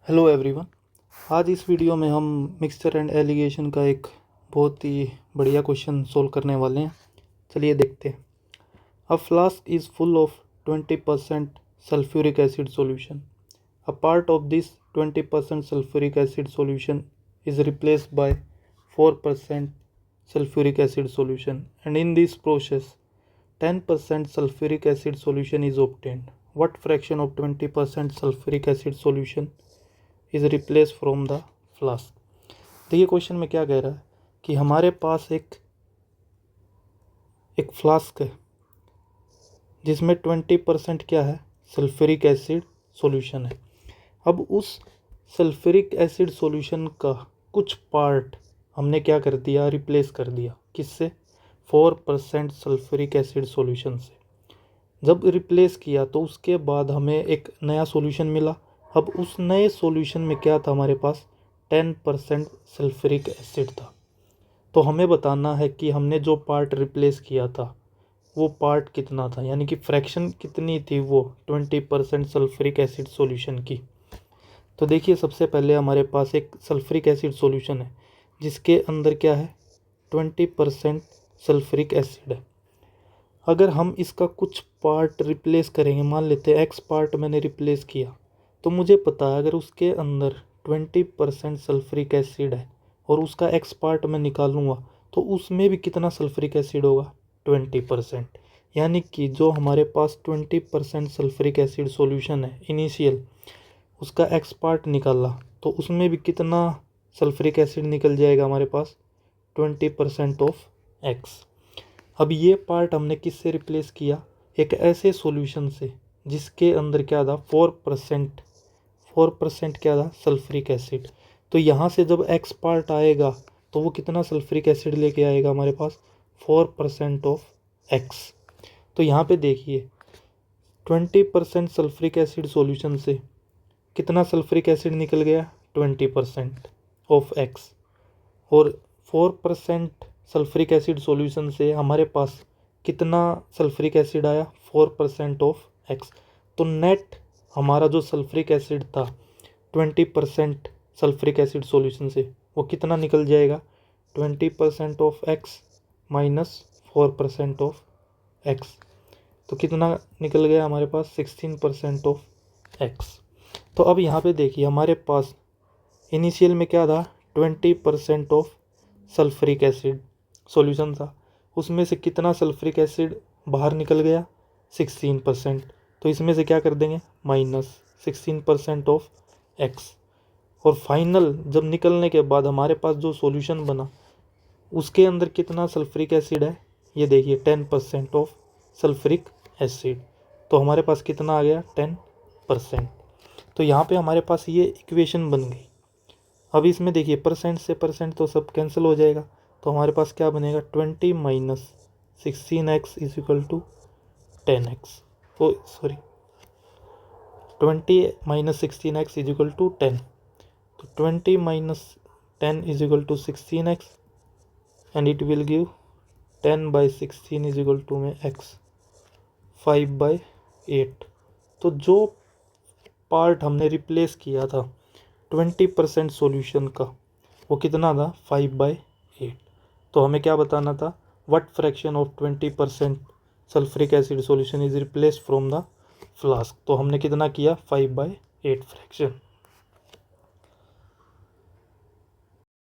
Hello everyone. आज इस video में हम मिक्सचर एंड एलिगेशन का एक बहुत ही बढ़िया क्वेश्चन सोल्व करने वाले हैं। चलिए देखते हैं। A flask is full of 20% sulphuric acid solution. A part of this 20% sulphuric acid solution is replaced by 4% sulphuric acid solution and in this process 10% sulfuric acid solution is obtained. What fraction of 20% sulfuric acid solution is replaced from the flask? देखिए question में क्या कह रहा है कि हमारे पास एक flask है जिसमें 20% क्या है, सल्फ्यूरिक एसिड सॉल्यूशन है। अब उस सल्फ्यूरिक एसिड सॉल्यूशन का कुछ पार्ट हमने क्या कर दिया, रिप्लेस कर दिया। किससे? 4% सल्फ्यूरिक एसिड सॉल्यूशन से। जब रिप्लेस किया तो उसके बाद हमें एक नया सॉल्यूशन मिला। अब उस नए सॉल्यूशन में क्या था, हमारे पास 10% सल्फ्यूरिक एसिड था। तो हमें बताना है कि हमने जो पार्ट रिप्लेस किया था वो पार्ट कितना था, यानी कि फ्रैक्शन कितनी थी वो 20% सल्फ्यूरिक एसिड सॉल्यूशन की। तो देखिए सबसे पहले हमारे पास एक सल्फ्यूरिक एसिड सॉल्यूशन है जिसके अंदर क्या है, 20% सल्फ्यूरिक एसिड है। अगर हम इसका कुछ पार्ट रिप्लेस करेंगे, मान लेते हैं एक्स पार्ट मैंने रिप्लेस किया, तो मुझे पता है अगर उसके अंदर 20% सल्फ्यूरिक एसिड है और उसका एक्स पार्ट मैं निकालूंगा तो उसमें भी कितना सल्फ्यूरिक एसिड होगा, 20%। यानी कि जो हमारे पास 20% सल्फ्यूरिक एसिड सॉल्यूशन है इनिशियल, उसका एक्स पार्ट निकाला तो उसमें भी कितना सल्फ्यूरिक एसिड निकल जाएगा हमारे पास, 20% ऑफ एक्स। अब ये पार्ट हमने किससे रिप्लेस किया, एक ऐसे सॉल्यूशन से जिसके अंदर क्या था, 4% क्या था, सल्फ्यूरिक एसिड। तो यहाँ से जब एक्स पार्ट आएगा तो वो कितना सल्फ्यूरिक एसिड लेके आएगा हमारे पास, 4% ऑफ एक्स। तो यहाँ पे देखिए 20% सल्फ्यूरिक एसिड सॉल्यूशन से कितना सल्फ्यूरिक एसिड निकल गया, 20% ऑफ एक्स। और 4% सल्फ्यूरिक एसिड सॉल्यूशन से हमारे पास कितना सल्फ्यूरिक एसिड आया, 4% ऑफ एक्स। तो नेट हमारा जो सल्फ्यूरिक एसिड था 20% सल्फ्यूरिक एसिड सॉल्यूशन से वो कितना निकल जाएगा, 20% of x minus 4% of x. तो कितना निकल गया हमारे पास, 16% ऑफ एक्स। तो अब यहाँ पे देखिए हमारे पास इनिशियल में क्या था, 20% ऑफ सल्फ्यूरिक एसिड सॉल्यूशन था, उसमें से कितना सल्फ्यूरिक एसिड बाहर निकल गया, 16%। तो इसमें से क्या कर देंगे, माइनस 16% ऑफ एक्स। और फाइनल जब निकलने के बाद हमारे पास जो सॉल्यूशन बना उसके अंदर कितना सल्फ्यूरिक एसिड है, ये देखिए 10% ऑफ सल्फ्यूरिक एसिड। तो हमारे पास कितना आ गया, 10%। तो यहाँ पे हमारे पास ये इक्वेशन बन गई। अब इसमें देखिए परसेंट से परसेंट तो सब कैंसिल हो जाएगा, तो हमारे पास क्या बनेगा, 20 minus 16x is equal to 10x। तो sorry 20 minus 16x is equal to 10। तो 20 minus 10 is equal to 16x and it will give 10/16 is equal to में x, 5/8। तो जो पार्ट हमने रिप्लेस किया था 20% सॉल्यूशन का वो कितना था, 5/8। तो हमें क्या बताना था, what fraction of 20% sulphuric acid solution is replace from the flask. तो हमने कितना किया, 5/8 फ्रैक्शन।